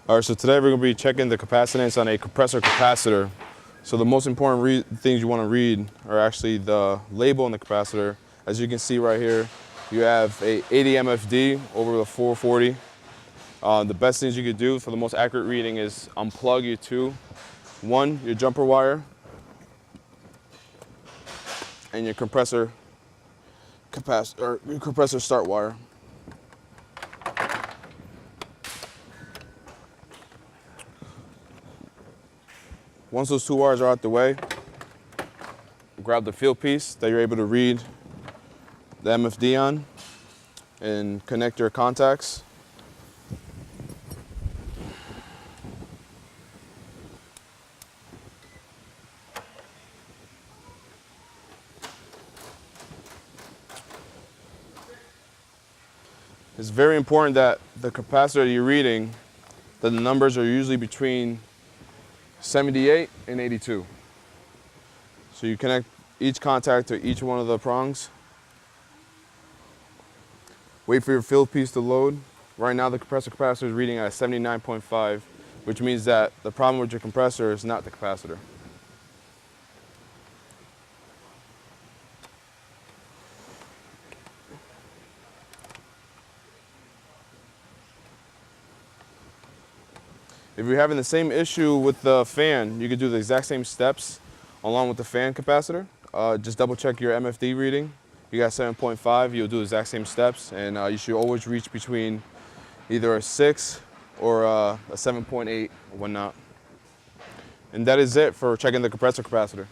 All right, so today we're going to be checking the capacitance on a compressor capacitor. So the most important things you want to read are actually the label on the capacitor. As you can see right here, you have a 80 MFD over the 440. The best things you could do for the most accurate reading is unplug your two. One, your jumper wire, and your compressor start wire. Once those two wires are out the way, grab the field piece that you're able to read the MFD on and connect your contacts. It's very important that the capacitor you're reading, that the numbers are usually between 78 and 82. So you connect each contact to each one of the prongs. Wait for your field piece to load. Right now the compressor capacitor is reading at 79.5, which means that the problem with your compressor is not the capacitor. If you're having the same issue with the fan, you could do the exact same steps along with the fan capacitor. Just double check your MFD reading. You got 7.5, you'll do the exact same steps, and you should always reach between either a 6 or a 7.8 or whatnot. And that is it for checking the compressor capacitor.